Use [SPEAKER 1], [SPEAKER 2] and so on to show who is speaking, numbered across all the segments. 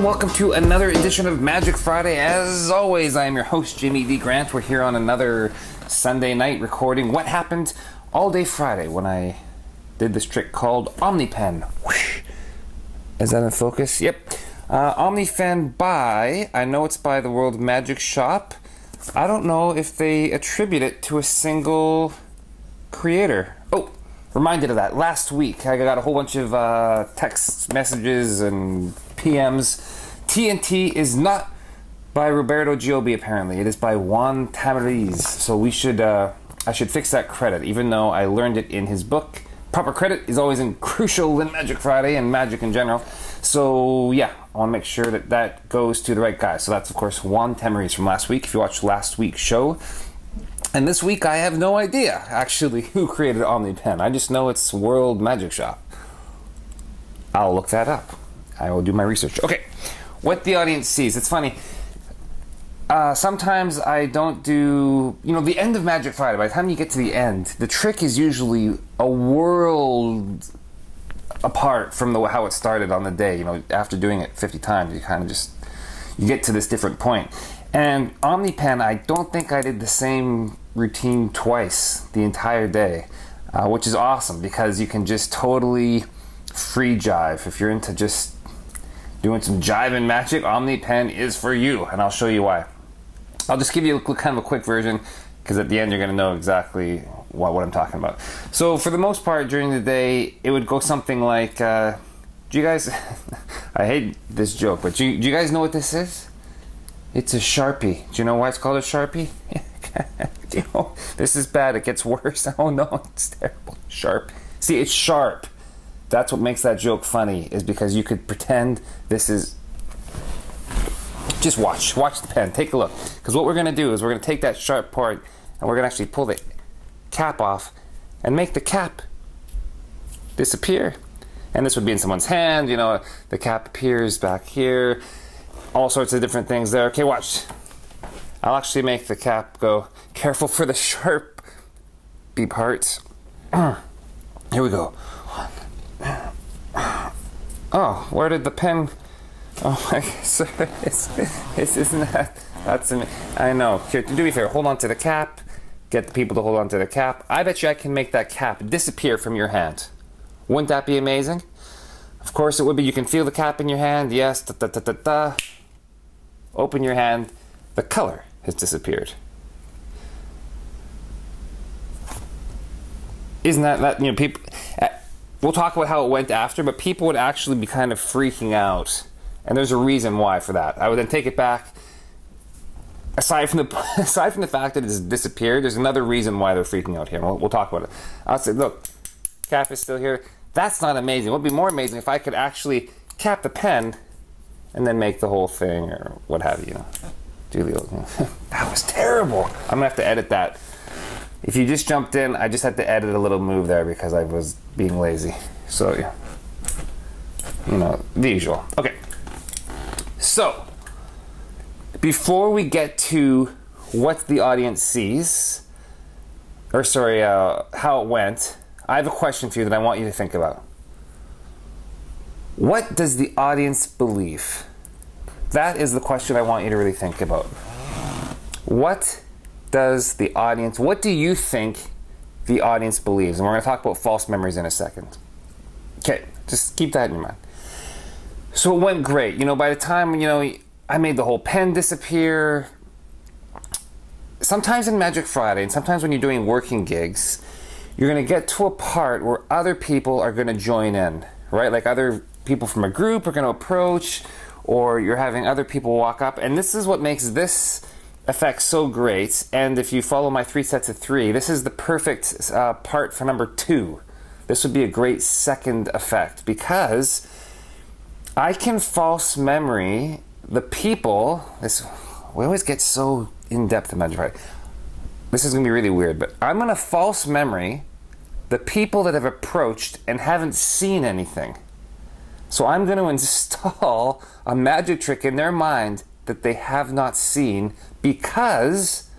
[SPEAKER 1] and welcome to another edition of Magic Friday. As always, I am your host, Jimmy D. Grant. We're here on another Sunday night recording what happened all day Friday when I did this trick called Omni Pen. Is that in focus? Yep. Omni Pen by, I know it's by the World Magic Shop. I don't know if they attribute it to a single creator. Oh, reminded of that. Last week, I got a whole bunch of text messages and PMs. TNT is not by Roberto Giobbi, apparently. It is by Juan Tamariz. So we should, I should fix that credit, even though I learned it in his book. Proper credit is always crucial in Magic Friday and Magic in general. So yeah, I want to make sure that that goes to the right guy. So that's, of course, Juan Tamariz from last week, if you watched last week's show. And this week, I have no idea, actually, who created Omni Pen. I just know it's World Magic Shop. I'll look that up. I will do my research. Okay, what the audience sees. It's funny. Sometimes I don't do, the end of Magic Friday. By the time you get to the end, the trick is usually a world apart from how it started on the day. After doing it 50 times, you kind of you get to this different point. And Omni Pen, I don't think I did the same routine twice the entire day, which is awesome because you can just totally free jive. If you're into just doing some jiving magic, Omni Pen is for you, and I'll show you why. I'll just give you kind of a quick version because at the end you're going to know exactly what I'm talking about. So for the most part during the day, it would go something like, do you guys, I hate this joke, but do you guys know what this is? It's a Sharpie. Do you know why it's called a Sharpie? This is bad. It gets worse. Oh no, it's terrible. Sharp. See, it's sharp. That's what makes that joke funny, is because you could pretend this is... Just watch the pen. Take a look. Because what we're going to do is we're going to take that sharp part and we're going to actually pull the cap off and make the cap disappear. And this would be in someone's hand. The cap appears back here. All sorts of different things there. Okay, watch. I'll actually make the cap go. Careful for the sharp parts. Here we go. Oh, where did the pen... Oh my God, this isn't that... That's... I know. Here, to do me a favor, hold on to the cap. Get the people to hold on to the cap. I bet you I can make that cap disappear from your hand. Wouldn't that be amazing? Of course it would be. You can feel the cap in your hand. Yes. Da, da, da, da, da. Open your hand. The color has disappeared. Isn't that people... We'll talk about how it went after, but people would actually be kind of freaking out. And there's a reason why for that. I would then take it back. Aside from the fact that it has disappeared, there's another reason why they're freaking out here. We'll talk about it. I'll say, look, cap is still here. That's not amazing. It would be more amazing if I could actually cap the pen and then make the whole thing or what have you. That was terrible. I'm going to have to edit that. If you just jumped in, I just had to edit a little move there because I was being lazy. So, yeah. The usual. Okay. So, before we get to what the audience sees, or sorry, how it went, I have a question for you that I want you to think about. What does the audience believe? That is the question I want you to really think about. What do you think the audience believes? And we're going to talk about false memories in a second. Okay, just keep that in mind. So it went great. By the time, I made the whole pen disappear. Sometimes in Magic Friday, and sometimes when you're doing working gigs, you're going to get to a part where other people are going to join in, right? Like other people from a group are going to approach, or you're having other people walk up. And this is what makes this effect so great. And if you follow my 3 sets of 3, this is the perfect part for number 2. This would be a great second effect because I can false memory the people. We always get so in-depth in Magic Friday. This is going to be really weird, but I'm going to false memory the people that have approached and haven't seen anything. So I'm going to install a magic trick in their mind that they have not seen because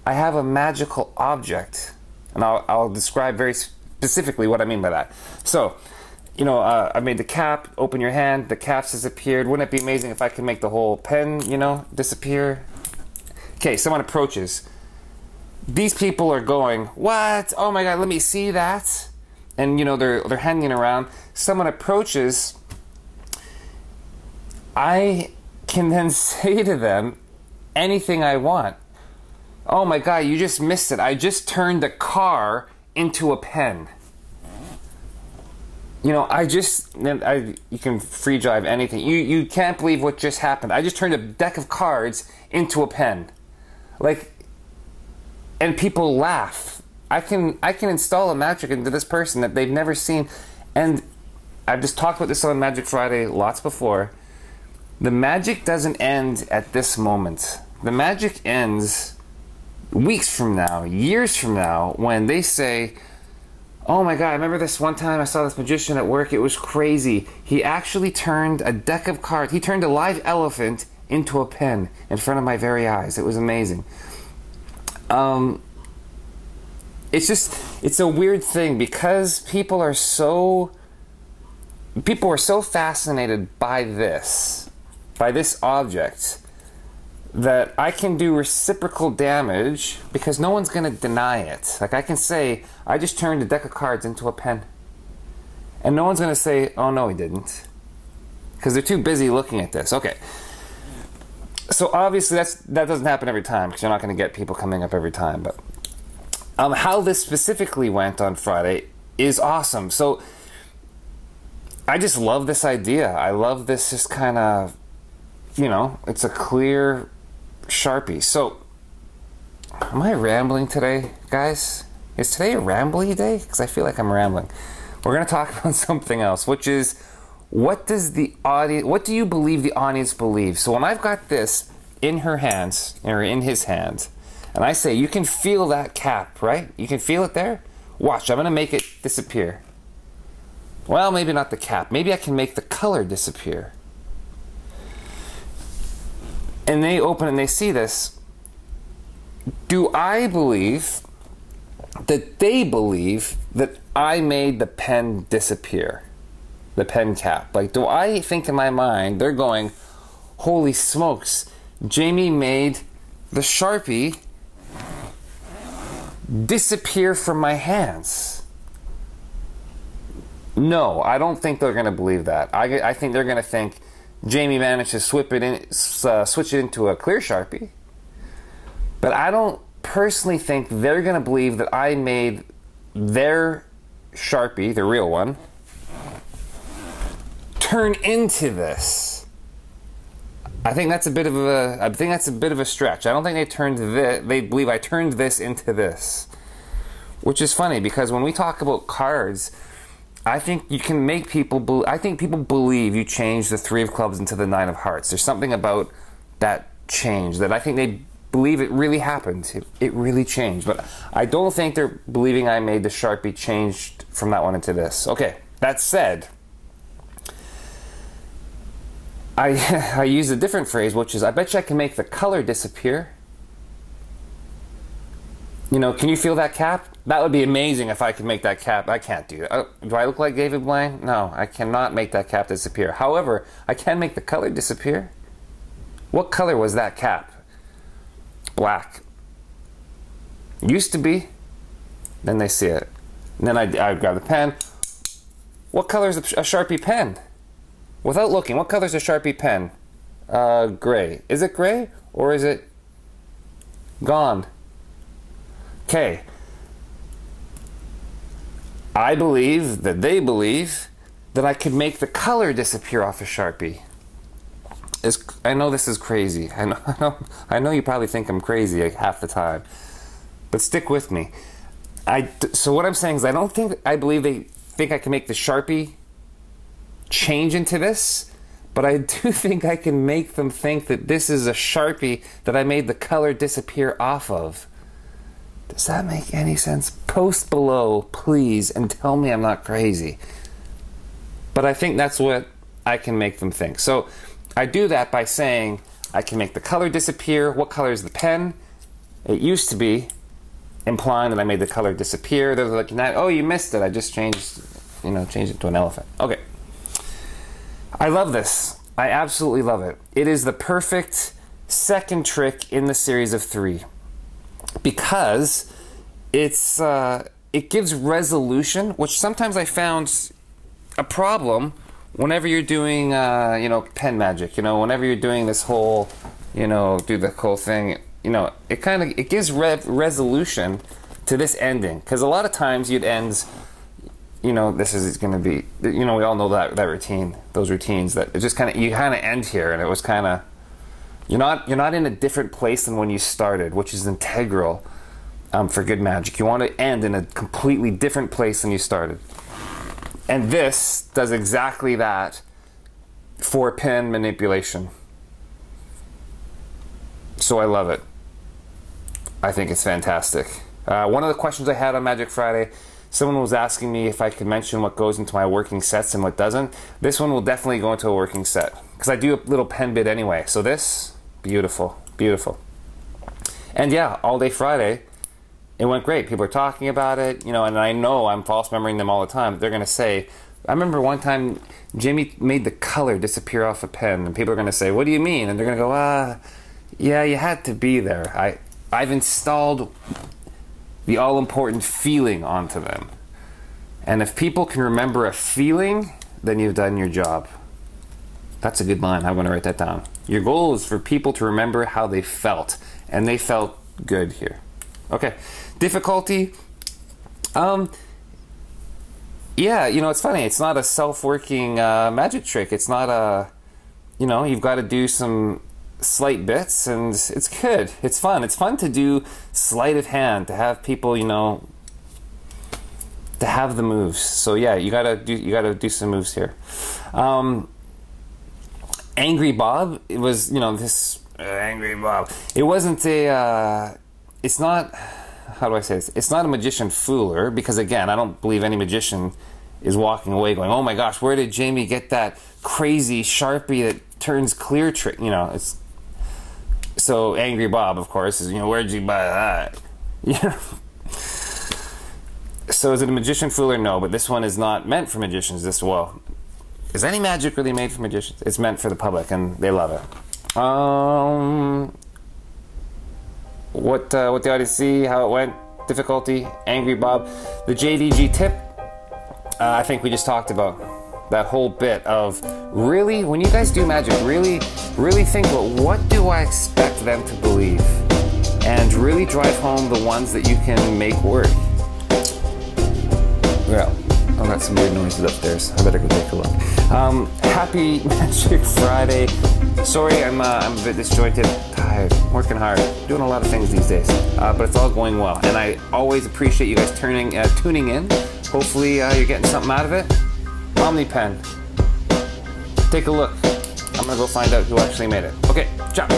[SPEAKER 1] I have a magical object. And I'll describe very specifically what I mean by that. So you know, I made the cap, open your hand, the cap's disappeared. Wouldn't it be amazing if I could make the whole pen, you know, disappear? Okay, someone approaches. These people are going, what? Oh my God, let me see that. And, you know, they're hanging around. Someone approaches. I can then say to them anything I want. Oh my God, you just missed it. I just turned a car into a pen. You know, you can free drive anything. You can't believe what just happened. I just turned a deck of cards into a pen. Like, and people laugh. I can install a magic into this person that they've never seen. And I've just talked about this on Magic Friday lots before. The magic doesn't end at this moment. The magic ends weeks from now, years from now, when they say, oh my God, I remember this one time I saw this magician at work. It was crazy. He actually turned a deck of cards. He turned a live elephant into a pen in front of my very eyes. It was amazing. It's a weird thing because people are so fascinated by this object that I can do reciprocal damage because no one's going to deny it. Like, I can say, I just turned a deck of cards into a pen. And no one's going to say, oh no, he didn't. Because they're too busy looking at this. Okay. So obviously that doesn't happen every time because you're not going to get people coming up every time. But how this specifically went on Friday is awesome. So I just love this idea. I love this just kind of, you know, it's a clear Sharpie. So, am I rambling today, guys? Is today a rambly day? Because I feel like I'm rambling. We're going to talk about something else, which is what do you believe the audience believes? So when I've got this in her hands, or in his hands, and I say, you can feel that cap, right? You can feel it there? Watch, I'm going to make it disappear. Well, maybe not the cap. Maybe I can make the color disappear. And they open and they see this. Do I believe that they believe that I made the pen disappear? The pen cap. Like, do I think in my mind, they're going, holy smokes, Jamie made the Sharpie disappear from my hands? No, I don't think they're going to believe that. I think they're going to think Jamie managed to switch it into a clear Sharpie. But I don't personally think they're going to believe that I made their Sharpie, the real one, turn into this. I think that's a bit of a stretch. I don't think they believe I turned this into this. Which is funny because when we talk about cards, I think you can make people I think people believe you changed the 3 of clubs into the 9 of hearts. There's something about that change that I think they believe it really happened. It really changed. But I don't think they're believing I made the Sharpie changed from that one into this. Okay, that said, I use a different phrase, which is, I bet you I can make the color disappear. You know, can you feel that cap? That would be amazing if I could make that cap. I can't do that. Do I look like David Blaine? No, I cannot make that cap disappear. However, I can make the color disappear. What color was that cap? Black. Used to be. Then they see it. And then I grab the pen. What color is a Sharpie pen? Without looking, what color is a Sharpie pen? Gray. Is it gray or is it gone? Okay. I believe that they believe that I could make the color disappear off a Sharpie. I know this is crazy. I know you probably think I'm crazy like half the time, but stick with me. So what I'm saying is I believe they think I can make the Sharpie change into this, but I do think I can make them think that this is a Sharpie that I made the color disappear off of. Does that make any sense? Post below, please, and tell me I'm not crazy. But I think that's what I can make them think. So I do that by saying I can make the color disappear. What color is the pen? It used to be implying that I made the color disappear. They're looking at, oh, you missed it. I just changed. you know, change it to an elephant. Okay. I love this. I absolutely love it. It is the perfect second trick in the series of 3 because it gives resolution, which sometimes I found a problem whenever you're doing, you know, pen magic. You know, whenever you're doing this whole, you know, do the whole thing. You know, it gives resolution to this ending, because a lot of times you'd end, you know, this is going to be, you know, we all know that routine, those routines that it just kind of, you kind of end here, and it was kind of, you're not in a different place than when you started, which is integral for good magic. You want to end in a completely different place than you started, and this does exactly that for pen manipulation. So I love it. I think it's fantastic. One of the questions I had on Magic Friday, someone was asking me if I could mention what goes into my working sets and what doesn't. This one will definitely go into a working set, because I do a little pen bit anyway. So this, beautiful, beautiful. And yeah, all day Friday, it went great. People are talking about it, you know, and I know I'm false memorying them all the time. They're going to say, I remember one time Jimmy made the color disappear off a pen, and people are going to say, what do you mean? And they're going to go, yeah, you had to be there. I've installed the all-important feeling onto them. And if people can remember a feeling, then you've done your job. That's a good line. I'm going to write that down. Your goal is for people to remember how they felt, and they felt good here. Okay. Difficulty. Yeah, you know, it's funny. It's not a self-working magic trick. It's not a, you know, you've got to do some sleight bits, and it's good. It's fun. It's fun to do sleight of hand, to have people, you know, to have the moves. So yeah, you gotta do some moves here. Angry Bob, it was, you know, this Angry Bob. It wasn't a it's not, how do I say this? It's not a magician fooler, because again, I don't believe any magician is walking away going, oh my gosh, where did Jamie get that crazy Sharpie that turns clear trick? You know, it's so Angry Bob, of course, is, you know, where'd you buy that? You know. So is it a magician fooler? No, but this one is not meant for magicians. This, well, is any magic really made for magicians? It's meant for the public, and they love it. What the audience see, how it went, difficulty, Angry Bob. The JDG tip, I think we just talked about. That whole bit of really, when you guys do magic, really think about what do I expect them to believe, and really drive home the ones that you can make work. Well, I got some weird noises upstairs. I better go take a look. Happy Magic Friday. Sorry, I'm a bit disjointed, tired, working hard, doing a lot of things these days, but it's all going well, and I always appreciate you guys tuning in. Hopefully, you're getting something out of it. Omni pen. Take a look. I'm gonna go find out who actually made it. Okay, ciao.